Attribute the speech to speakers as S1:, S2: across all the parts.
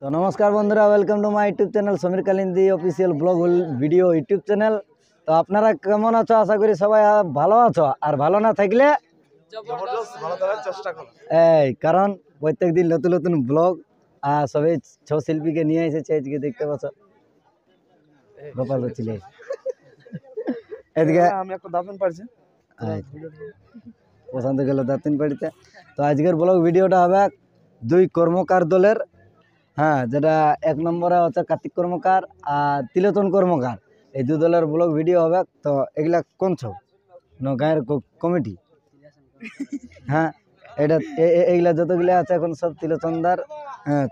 S1: তো নমস্কার বন্ধুরা, welcome to my YouTube channel Samir Kalindi official blog video YouTube channel. তো আপনারা কেমন আছো? আশা করি সবাই ভালো আছো, আর ভালো না থাকলে এই কারণ প্রত্যেক দিন নতুন নতুন ব্লগ আর সবাই ছৌ শিল্পীকে নিয়ে এসেছে। আজকে দেখতে পাচ্ছ গোপাল ছিল এদিকে
S2: আমি একটা দাঁতন পারছি
S1: পছন্দ গেল দাঁতিন বাড়িতে। তো আজকের ব্লগ ভিডিওটা হবে দুই কর্মকার দলের, হ্যাঁ, যেটা এক নম্বরে হচ্ছে কার্তিক কর্মকার আর তিলোচন কর্মকার, এই দু দলের ব্লগ ভিডিও হবে। তো এগুলা কোন ছৌ না গায়ের কমিটি? হ্যাঁ, এটা এইগুলা যতগুলা আছে এখন সব তিলোচনদার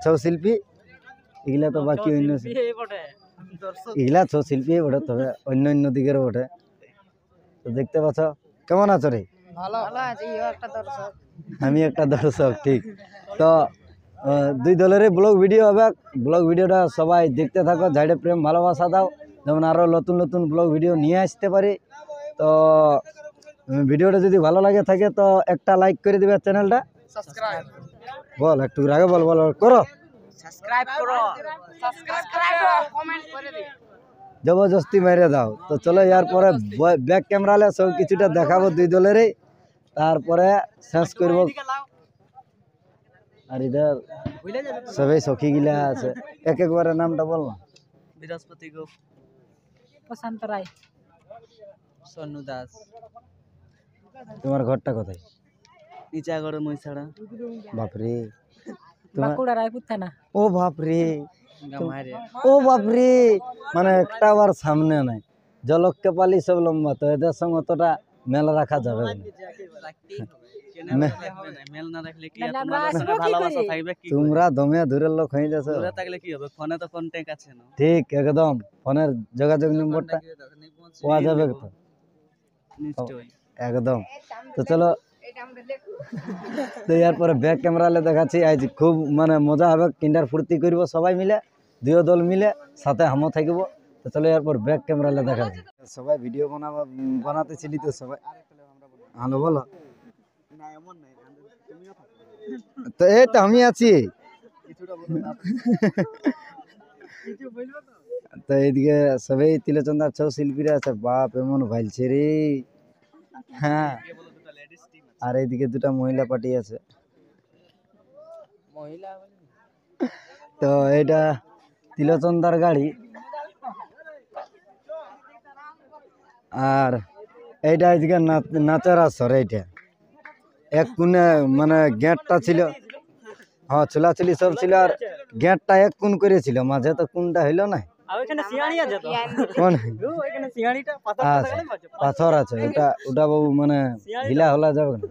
S1: ছৌ শিল্পী। এগুলা তো বাকি অন্য এগুলা ছৌ শিল্পী বটে, তবে অন্য অন্য দিকের বটে। তো দেখতে পাচ্ছ কেমন আছো রে? আমি একটা দর্শক, ঠিক। তো দুই দলেরই ব্লগ ভিডিও হবে। ব্লগ ভিডিওটা সবাই দেখতে থাকো, ঝাড়ে প্রেম ভালোবাসা দাও, যেমন আরও নতুন নতুন ব্লগ ভিডিও নিয়ে আসতে পারি। তো ভিডিওটা যদি ভালো লাগে থাকে তো একটা লাইক করে দিবে, চ্যানেলটা
S2: সাবস্ক্রাইব
S1: বল একটু আগে বল বল করো,
S2: সাবস্ক্রাইব করো, সাবস্ক্রাইব করো, কমেন্ট করে দিও,
S1: জবরদস্তি মেরে দাও। তো চলো এর পরে ব্যাক ক্যামেরালে সব কিছুটা দেখাবো দুই দলেরই, তারপরে শেষ করব। আর ইধার সবাই সখী গিলা আছে, এক একবারে নামটা বল না।
S2: বৃহস্পতি গুপ, প্রশান্ত রায়, সন্নু দাস।
S1: তোমার ঘরটা কোথায়?
S2: নিচাগড় মহিষাড়া,
S1: বাপরে,
S2: বাঁকুড়া রায়পুর থানা।
S1: ও বাপরে, ও বাপরে, মানে একটা বার সামনে নাই। জলককে পালি সব লম্বা, তো এদের সঙ্গে অতটা মেলা রাখা যাবে না। তোমরা দমে দূরের লোক হয়ে যাচ্ছ, ঠিক একদম। ফোনের যোগাযোগ নম্বরটা পাওয়া যাবে তো একদম। তো চলো, তো এরপরে ব্যাক ক্যামেরালে দেখাচ্ছি। আজ খুব মানে মজা হবে, কিন্ডার ফুর্তি করব সবাই মিলে, দুই দল মিলে, সাথে আমও থাকব। তো চলো এরপর ব্যাক ক্যামেরালে দেখাচ্ছি। সবাই ভিডিও বানাতেছিলি তো সবাই, হ্যালো বলো। তো এই তো আমি আছি। তো এইদিকে সবাই তিলোচন্দার ছৌ শিল্পীরা আছে, বাপ এমন ভাইলছে রে। হ্যাঁ, আর এইদিকে দুটা মহিলা পার্টি আছে। তো এটা তিলোচন্দার গাড়ি, আর এইটা আজকে নাচের আসর। এইটা এক কোণে মানে গেটটা ছিল, হ্যাঁ ছোলাছুলি সব ছিল, আর গেটটা এক কোণ করেছিল, মাঝে তো কোনটা হইলো না। পাথর আছে, ওটা ওটা বাবু মানে ঢিলা হলা যাবে না।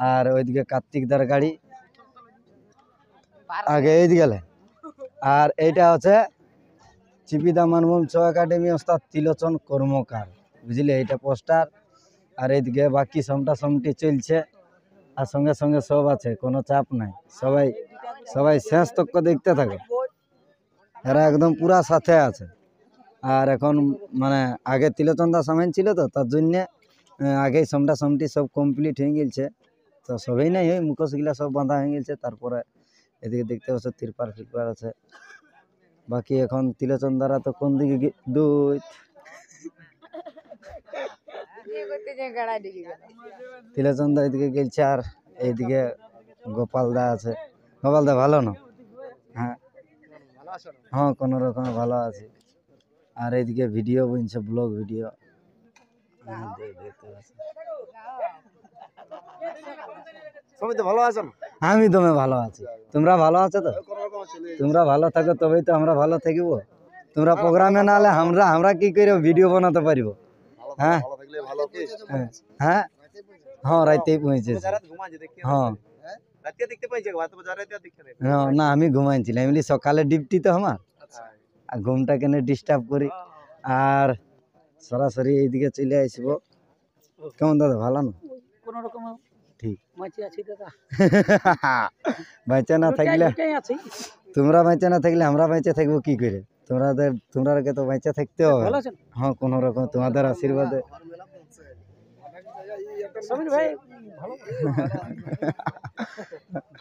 S1: আর ওইদিকে কার্তিকদার গাড়ি আগে এইদিকে গেলে। আর এইটা হচ্ছে চিপিদা মানভূম ছৌ একাডেমি ওস্তাদ তিলোচন কর্মকার, বুঝলে, এইটা পোস্টার। আর এইদিকে বাকি সমটা সমটি চলছে, আর সঙ্গে সঙ্গে সব আছে, কোনো চাপ নাই। সবাই সবাই শেষ তক দেখতে থাকে, এরা একদম পুরা সাথে আছে। আর এখন মানে আগে তিলোচন্দা সামান ছিল, তো তার জন্যে আগেই সমটা সমটি সব কমপ্লিট হয়ে গেছে। তো সবাই নাই ওই মুখোশগুলা সব বাঁধা হয়ে গেছে। তারপরে এদিকে দেখতে পাচ্ছ তিরপাল ফিরপাল আছে। বাকি এখন তিলোচন্দারা তো কোন দিকে দুই তিলোচন্দা এদিকে গেলছে, আর এইদিকে গোপালদা আছে। গোপালদা ভালো না? হ্যাঁ হ্যাঁ, কোনো রকমে ভালো আছে। আর এইদিকে ভিডিও বনছে, ব্লগ ভিডিও। আমি তুমি ভালো আছি, তোমরা ভালো আছো তো? তোমরা ভালো থাকো তবেই তো আমরা ভালো থাকবো। তোমরা প্রোগ্রামে না হলে আমরা কি করে ভিডিও বানাতে পারবো? হ্যাঁ হ্যাঁ হ্যাঁ, রাইতেই পৌঁছেছি। হ্যাঁ না, আমি ঘুমাইছিলাম এমনি, সকালে ডিউটি তো আমার, আর ঘুমটা কেন ডিস্টার্ব করি। আর সরাসরি এইদিকে চলে আসবো। কেমন দাদা, ভালো না? ঠিক বেঁচে না থাকলে, তোমরা বেঁচে না থাকলে আমরা বেঁচে থাকবো কি করে? তোমরাকে তো বেঁচে থাকতে হবে। হ্যাঁ, কোনো রকম তোমাদের আশীর্বাদে।
S3: সমীর ভাই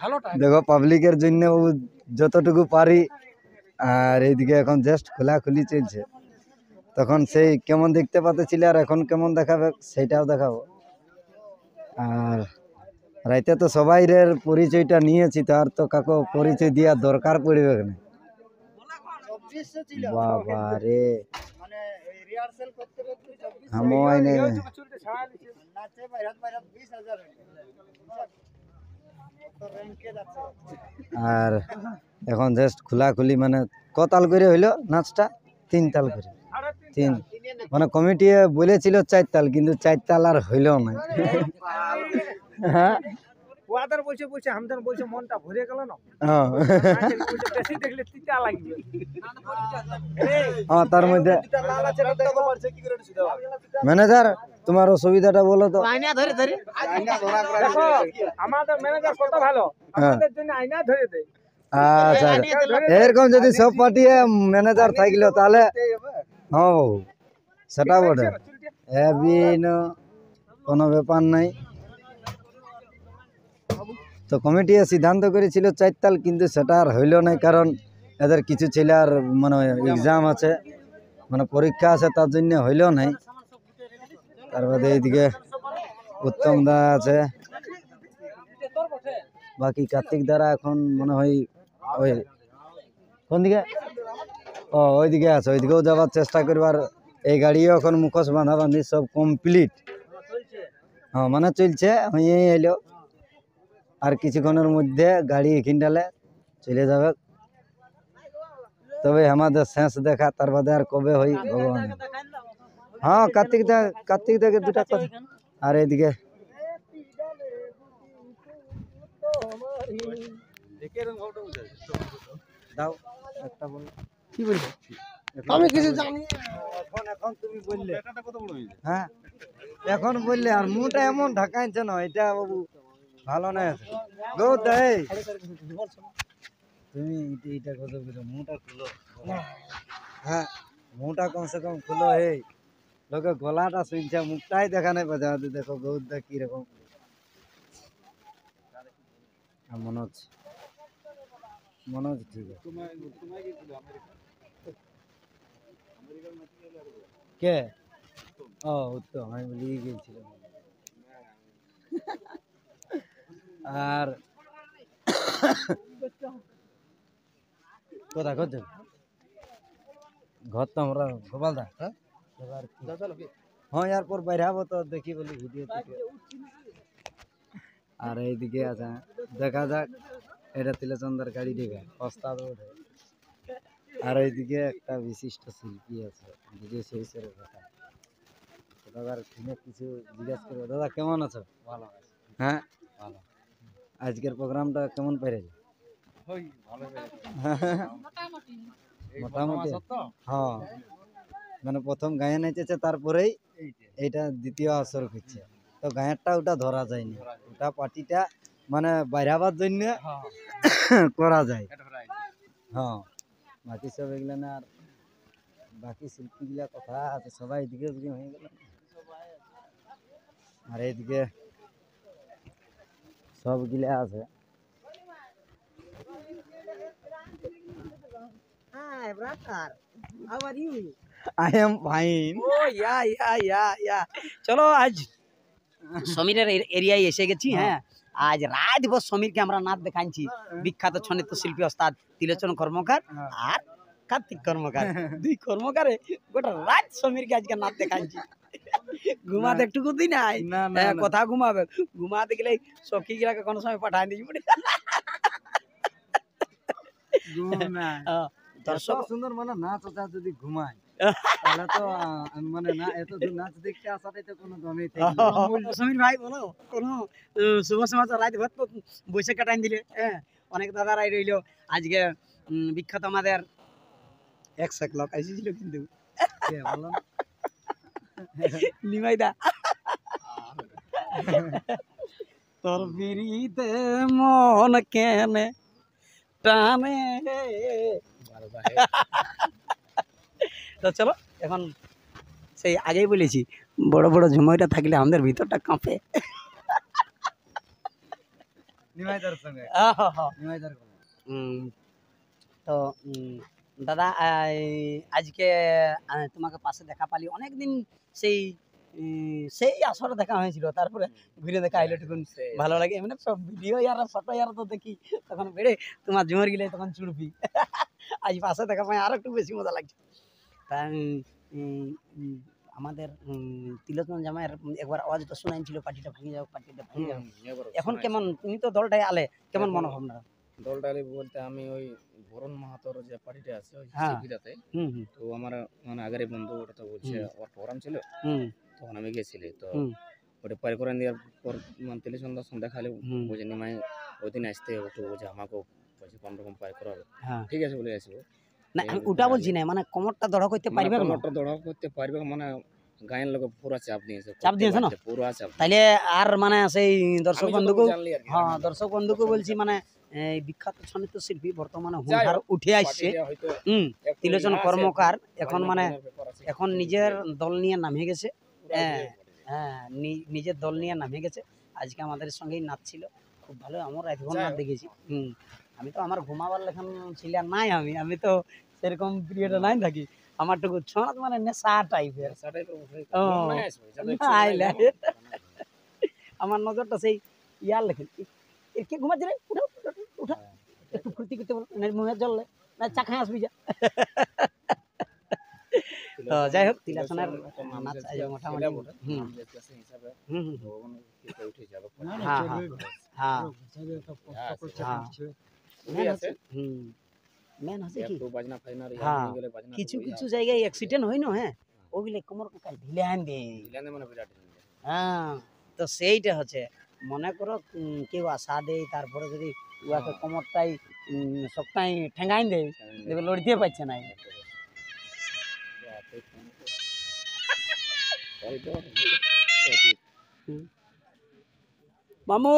S3: ভালো
S1: দেখো পাবলিকের জন্য যতটুকু পারি, আর এইদিকে এখন জাস্ট খোলাখুলি চলছে। তখন সেই কেমন দেখতে পাচ্ছিল আর এখন কেমন দেখাবে সেটাও দেখাবো। আর রাইতে তো সবাইয়ের পরিচয়টা নিয়েছি, তার তো কাকু পরিচয় দেওয়ার দরকার পড়বে না। বাবা রে সময় নেই। আর এখন জাস্ট খোলাখুলি মানে কতাল করে হইলো নাচটা? 3 তাল করে। 3 মানে কমিটি বলেছিল 4 তাল, কিন্তু 4 তাল আর হইল না। হ্যাঁ
S3: ওয়াদার বলছে বলছে হামদান বলছে মনটা ভরে গেল না
S1: হ্যাঁ
S3: বলছে বেশি দেখলে তিতা লাগবে
S1: হ্যাঁ, তার মধ্যে ম্যানেজার তোমার অসুবিধাটা বলো তো।
S2: আয়না ধরে ধরে
S3: দেখো আমাদের ম্যানেজার কত ভালো, আমাদের জন্য আয়না ধরে দেয়।
S1: আচ্ছা এরকম যদি সব পার্টি ম্যানেজার থাকলো তাহলে হ্যাঁ বাবু, সেটা বটে। কোনো ব্যাপার নাই। তো কমিটি সিদ্ধান্ত করেছিল 4 তাল, কিন্তু সেটা আর হইল না, কারণ এদের কিছু ছেলের মানে এক্সাম আছে, মানে পরীক্ষা আছে, তার জন্য হইল নাই। তার বাদে এইদিকে উত্তম দা আছে, বাকি কার্তিক দ্বারা এখন মনে হয় ওই কোন দিকে, ও ওইদিকে আছে, ওইদিকেও যাওয়ার চেষ্টা করবার। এই গাড়িও এখন মুখোশ বাঁধাবান্ধি সব কমপ্লিট, হ্যাঁ মানে চলছে, হয়ে এলো। আর কিছুক্ষণের মধ্যে গাড়ি এখানটালে চলে যাবে। তবে আমাদের শেষ দেখা, তার বাদে আর কবে হই ভগবান। হ্যাঁ কার্তিক দাকে দুটা কথা। আর এদিকে দাও একটা বল, কি বলবো
S3: আমি কিছু জানি
S1: এখন তুমি বললে হ্যাঁ, এখন বললে আর মুখটা এমন ঢাকাইছে না, এটা বাবু ভালো না আছে। গৌত এই তুমি এটা কত বলো, মুখটা খুলো। হ্যাঁ মুখটা কমসে কম খুলো। এই লোকে গলাটা শুনছে, মুখটাই দেখা নাই পাচ্ছে। দেখো গৌতদা কিরকম। মনোজ ঠিক আছে। কে? ও উত্তম, আমি বলি গেছিলাম। আর কোথা করছেন? ঘর তো আমরা গোপালদা। হ্যাঁ এরপর বাইরে হবো তো দেখি বলি ভিডিও থেকে। আর এইদিকে আছে, দেখা যাক। এটা তিলচন্দার গাড়ি দেখে ওস্তাদ ওঠে। আর এইদিকে একটা বিশিষ্ট শিল্পী আছে, বিজয় শেষের কথা। দাদার কিছু জিজ্ঞাসা করবো। দাদা কেমন আছো? ভালো। হ্যাঁ ভালো। আজকের প্রোগ্রামটা কেমন পেরেছে? মোটামুটি হ্যাঁ, মানে প্রথম গায়ে নেচেছে, তারপরেই এইটা দ্বিতীয় আসর হচ্ছে। তো গায়েরটা ওটা ধরা যায়নি, ওটা পার্টিটা মানে বাইরাবার জন্য করা যায়। হ্যাঁ বাকি সব এগুলো না। আর বাকি শিল্পীগুলা কথা আছে, সবাই এদিকে ওদিকে হয়ে গেল। আর এইদিকে সবগুলা আছে।
S2: Hi, brother. How are you?
S1: I am fine.
S2: Oh, yeah. চলো আজ সমীরের এরিয়ায় এসে গেছি। হ্যাঁ আজ রাতভর সমীরকে আমরা নাচ দেখাচ্ছি। বিখ্যাত ছন্দের শিল্পী ওস্তাদ তিলোচন কর্মকার আর কার্তিক কর্মকার, দুই কর্মকারে গোটা রাত সমীরকে আজকে নাচ দেখাচ্ছি। ঘুমাতে একটুকু দিই নাই, কথা ঘুমাবে। ঘুমাতে গেলে সখী গিলাকে কোনো সময় পাঠায় দিই।
S1: দর্শক সুন্দর মানে নাচ ওটা যদি ঘুমায় তাহলে তো মানে না, এত দূর নাচ দেখতে আসাটাই তো কোনো দমই থাকে।
S2: সমীর ভাই বলো কোনো শুভ সমাচার? রাত ভর তো বসে কাটাই দিলে। হ্যাঁ অনেক দাদারাই রইলো আজকে। বিখ্যাত আমাদের এক লোক এসেছিল, কিন্তু নিমাইদা তোর বিরিতে মন কেনে টানে। তো চলো এখন সেই আগেই বলেছি বড় বড় ঝুমইটা থাকলে আমাদের ভিতরটা কাঁপে।
S1: নিমাইদার সঙ্গে
S2: আহা।
S1: নিমাইদার
S2: উম, তো দাদা আজকে তোমাকে পাশে দেখা পালি অনেকদিন, সেই সেই আসরে দেখা হয়েছিল, তারপরে ঘুরে দেখা আইলো টুকুন ভালো লাগে। এমনি সব ভিডিও ইয়ার ফটো ইয়ার তো দেখি তখন বেড়ে তোমার ঝুমর গিলে তখন চুড়বি। আজ পাশে দেখা পাই আরো একটু বেশি মজা লাগছে। তা আমাদের তিলোচন জামাইয়ের একবার আওয়াজটা শোনাইছিল পার্টিটা ভেঙে যাও, পার্টিটা ভেঙে যাও। এখন কেমন, তুমি তো দলটায় আলে, কেমন মনোভাবনা?
S4: দলটালি বলতে আমি ওই বরুণ মাহাতোর যে পার্টিটা আছে ওই
S2: হ্যাঁ।
S4: সিপিটাতে,
S2: হুম হুম
S4: তো আমার মানে আগের বন্ধু ওটা তো বলছে ওর প্রোগ্রাম ছিল,
S2: হুম
S4: তখন আমি গেছিলি তো
S2: হুম
S4: ওটা পার করে দেওয়ার পর মানে তেলেচন্দার সন্ধ্যা খালি
S2: হুম।
S4: বুঝে নিমাই ওই দিন আসতে হবে, তো বুঝে আমাকেও বলছে কোন রকম পার করাবে,
S2: হ্যাঁ
S4: ঠিক আছে বলে আসবো।
S2: না আমি ওটা বলছি না, মানে কোমরটা দড় করতে পারবে না?
S4: মোটর দৌড়া করতে পারবে মানে গায়ের লোক পুরো চাপ দিয়েছে,
S2: চাপ দিয়েছে না?
S4: পুরো চাপ।
S2: তাইলে আর মানে সেই দর্শক
S4: আমি
S2: বন্ধুকে,
S4: যতটুকু জানলি আর কি,
S2: হ্যাঁ
S4: আমি
S2: দর্শক বন্ধুকে বলছি মানে এই বিখ্যাত সঙ্গীত শিল্পী বর্তমানে হুঙ্কার উঠে আসছে,
S4: পার্টিটা হয়তো একটু
S2: তিলোচন
S4: ইয়ে আছে,
S2: কর্মকার এখন
S4: বাজনা
S2: মানে
S4: গানের ব্যাপার আছে,
S2: এখন নিজের দল নিয়ে নামে গেছে।
S4: পুরা
S2: হ্যাঁ
S4: ইয়ে করে।
S2: হ্যাঁ নিজের দল নিয়ে নামে গেছে। আজকে আমাদের সঙ্গেই নাচছিল, খুব ভালো। আমার রাতভর
S4: যাই
S2: নাচ
S4: হোক।
S2: দেখেছি। আমি তো আমার ঘুমাবার লেখান ছিল নাই, আমি তো সেরকম পিরিয়ডে নাই থাকি। আমার টুকু ছনাথ মানে নেশা টাইপের।
S4: নেশাটাই তো বুঝাই,
S2: ও,
S4: মন নাই আসবে, যাতে একটু
S2: নাই,
S4: নাই
S2: নাই।
S4: জানো।
S2: আমার নজরটা সেই ইয়ার লেখেন, এর কে ঘুমাচ্ছে রে, উঠা উঠা, উঠা একটু ফুর্তি করতে বলো, না মুখে জল না চা খাই আসবি যা। তো যাই হোক তিলাসনের নাচ আজ মোটামুটি হুম হুম হুম হ্যাঁ হ্যাঁ হ্যাঁ মেন হচ্ছে মেন হচ্ছে কি হ্যাঁ কিছু কিছু জায়গায় অ্যাক্সিডেন্ট হয় না, হ্যাঁ ওগুলো কোমর কাল ঢিলে আন দে। হ্যাঁ তো সেইটা হচ্ছে, মনে করো কেউ আশা দেয়, তারপরে যদি উহাকে কোমরটাই সবটাই ঠেঙ্গাই দেয়, দেখবে লড়তে পারছে না। মামু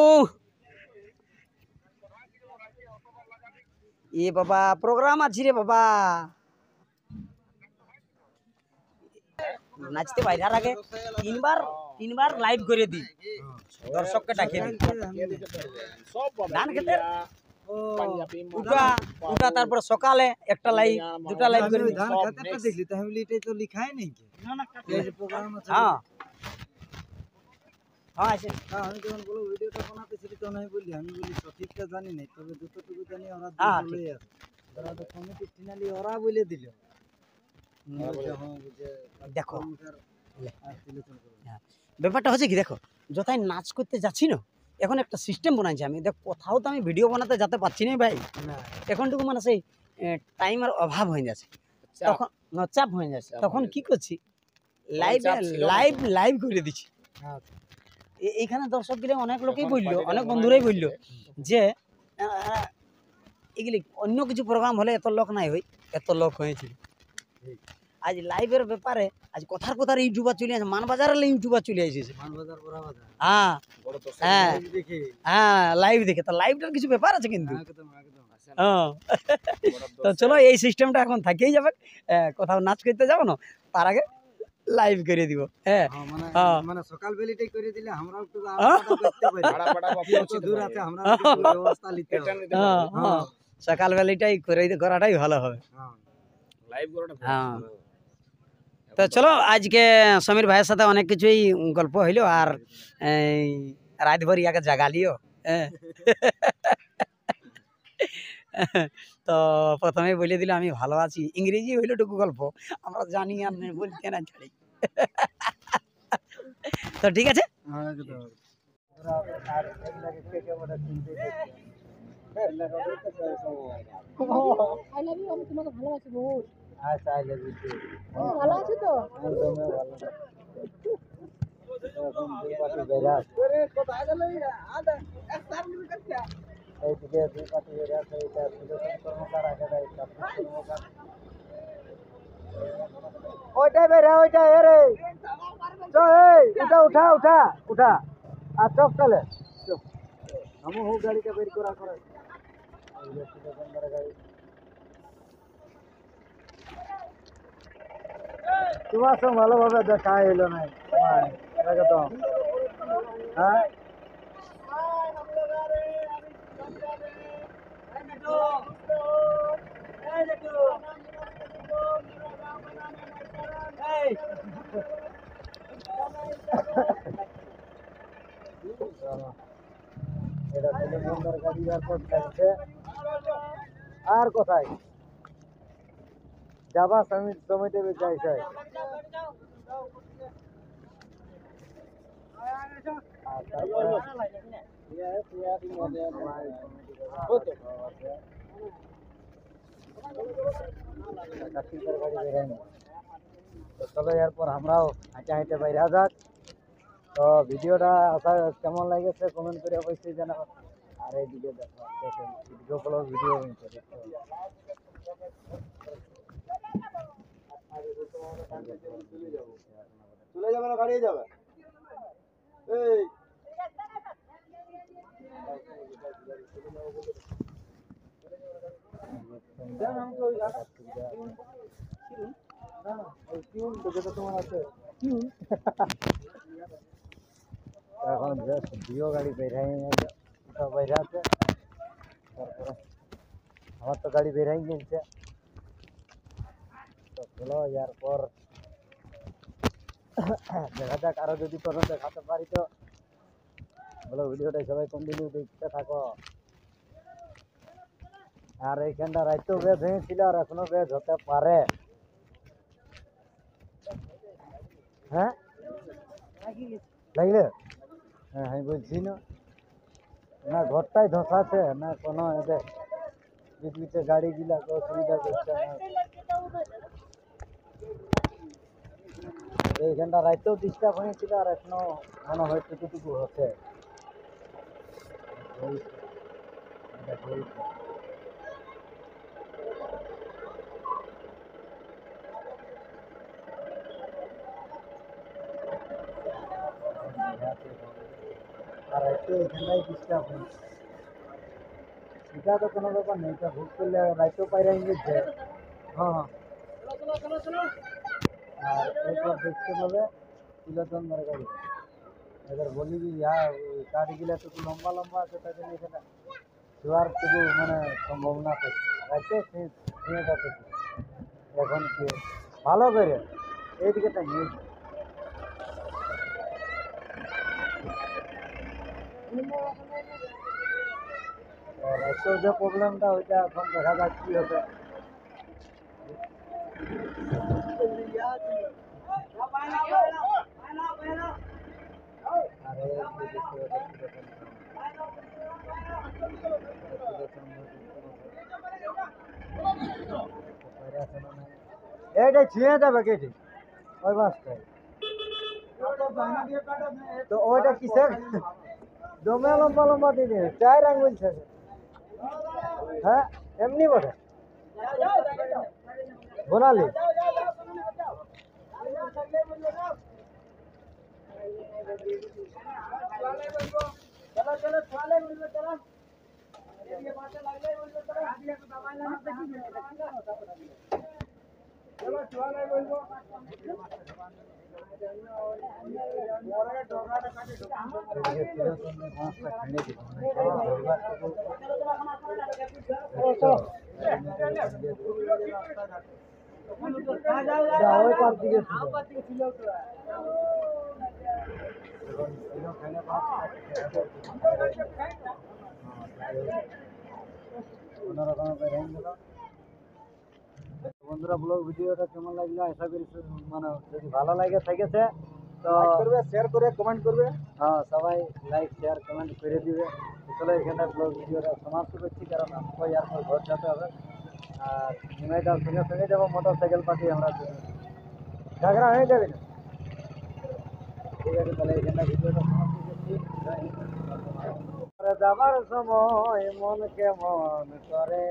S2: এ বাবা প্রোগ্রাম আছে রে বাবা, নাচতে বাইরার আগে তিনবার লাইভ করে দিই, দর্শককে ডাকিয়ে দিই। ধান খেতের উটা উটা তারপরে সকালে একটা লাইভ দুটা লাইভ করে দিই।
S1: ধান খাতারটা দেখলি তাহলে এটাই তো লিখাই নেই কি এই যে প্রোগ্রাম আছে।
S2: হ্যাঁ হ্যাঁ আছে।
S1: হ্যাঁ, আমি যখন বলো ভিডিওটা বানাতেছিলি তখন আমি বলি সঠিকটা জানি নাই, তবে যতটুকু জানি ওরা
S2: হ্যাঁ,
S1: বলে আছে ওরা তো কমিটি ফিনালি ওরা বলে দিল।
S2: দেখো ব্যাপারটা হচ্ছে কি, দেখো যথায় নাচ করতে যাচ্ছি না, এখন একটা সিস্টেম বানাইছি আমি, দেখ কোথাও তো আমি ভিডিও বানাতে যেতে পারছি না ভাই, এখনটুকু মানে সেই টাইমের অভাব হয়ে যাচ্ছে, তখন চাপ হয়ে যাচ্ছে, তখন কি করছি লাইভ লাইভ লাইভ করে দিচ্ছি। এইখানে দর্শক গিলে অনেক লোকই বললো, অনেক বন্ধুরাই বললো যে এগুলি অন্য কিছু প্রোগ্রাম হলে এত লোক নাই হই, এত লোক হয়েছিল। আজ লাইভের ব্যাপারে আজ কথার কথার ইউটিউবার চলে আসে, মানবাজারের ইউটিউবার চলে আসছে। হ্যাঁ হ্যাঁ হ্যাঁ লাইভ দেখে, তো লাইভটার কিছু ব্যাপার আছে কিন্তু। হ্যাঁ তো চলো এই সিস্টেমটা এখন থাকেই যাবে, কোথাও নাচ করতে যাবো না তার আগে লাইভ করে দিব। হ্যাঁ
S1: মানে সকাল বেলাটাই করে দিলে আমরাও একটু দূর আছে আমরা ব্যবস্থা নিতে হবে।
S2: সকাল বেলাটাই করে করাটাই ভালো হবে। হ্যাঁ তো চলো আজকে সমীর ভাইয়ের সাথে অনেক কিছুই গল্প হইলো, আর রাত ভর ইয়াকে জাগালিও। তো প্রথমে বলে দিল আমি ভালো আছি, ইংরেজি হইলো টুকু গল্প আমরা জানি আর বলতে না ছাড়ি। তো ঠিক আছে আচ্ছা আই লাভ ইউ টু। ভালো আছো তো? একদমই ভালো। এখন দুই পাশে বেড়া এইদিকে দুই পাশে বেড়া আছে, এটা সুদর্শন কর্মকার আগে কর্মকার ওইটাই বেড়া ওইটাই এরে উঠা উঠা উঠা উঠা আর চক চলে আমি হোক গাড়িটা বের করা করে গাড়ি
S1: তোমার সঙ্গে ভালোভাবে দেখা এলো না একদম। হ্যাঁ এটা সুন্দর গাড়ি এয়ারপোর্ট থাকছে। আর কোথায় যাবা সমিতি যাইছে? তো চলো এরপর আমরাও হাঁটে হাঁটে বাইরে যাক। তো ভিডিওটা আশা কেমন লাগেছে কমেন্ট করে অবশ্যই জানাবো। আর এইদিকে দেখো ভিডিওগুলো ভিডিও চলে যাবে না গাড়িয়ে যাবে এই তোমার আছে এখন জিও গাড়ি বেরাই বাইরে আছে। তারপরে আমার তো গাড়ি বেরাই গেছে। তো চলো এরপর দেখা যাক আরো যদি কোনো দেখাতে পারি তো বলো ভিডিওটা সবাই কন্টিনিউ দেখতে থাকো। আর এইখানটা রাইতেও বেশ হয়েছিল আর এখনো বেশ হতে পারে। হ্যাঁ লাগলে হ্যাঁ আমি বলছি না না ঘরটাই ধসাছে না কোনো এদের বিচে গাড়ি গিলা অসুবিধা করছে না। এইখানটা রাইতেও ডিস্টার্ব হয়েছিল আর এখনো মনে হয় টুকুটুকু হচ্ছে। আর একটু এখানটাই ডিস্টার্ব হয়েছে। এটা তো কোনো ব্যাপার নেই, এটা ভুল করলে রাইতেও পাইরা গেছে। হ্যাঁ আর এরপর দেখতে পাবে তিলোচন্দ্রের গাড়ি। এবার বলি যে গাড়িগুলো একটু লম্বা লম্বা আছে তাদের এখানে শোয়ার টুকু মানে সম্ভাবনা থাকে রাইতে শুয়ে থাকে। এখন কি ভালো করে এইদিকে তো নেই। রাইতেও যে প্রবলেমটা ওইটা এখন দেখা যাক কি হবে। এইটাই ছিঁড়ে যাবে কেটে ওই মাছটাই। তো ওইটা কিসের দমে লম্বা লম্বা দিয়ে চার আঙ্গুল ছেড়ে। হ্যাঁ এমনি বটে বনালি বন্ধুরা ব্লগ ভিডিওটা কেমন লাগলো আশা করি মানে যদি ভালো লাগে থেকেছে তো করবে শেয়ার করে কমেন্ট করবে। হ্যাঁ সবাই লাইক শেয়ার কমেন্ট করে দিবে। চলো এখানে ব্লগ ভিডিওটা সমাপ্ত করছি কারণ আমাকে এরপর ঘর যেতে হবে। আর নিমাইটার সঙ্গে সঙ্গে যাবো মোটর সাইকেল পাঠিয়ে আমরা ঝাগড়া হয়ে যাবে না। ঠিক আছে তাহলে এখানে ভিডিওটা সমাপ্ত করছি। যাবার সময় মন কেমন করে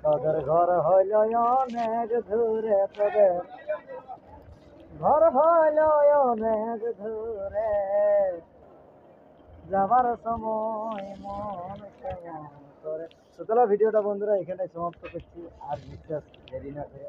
S1: তোদের ঘর হইল অনেক দূরে তোদের ঘর হইল অনেক দূরে যাবার সময় মন কেমন করে। তো চলো ভিডিওটা বন্ধুরা এখানে সমাপ্ত করছি আর বিশ্বাস দেরি না করে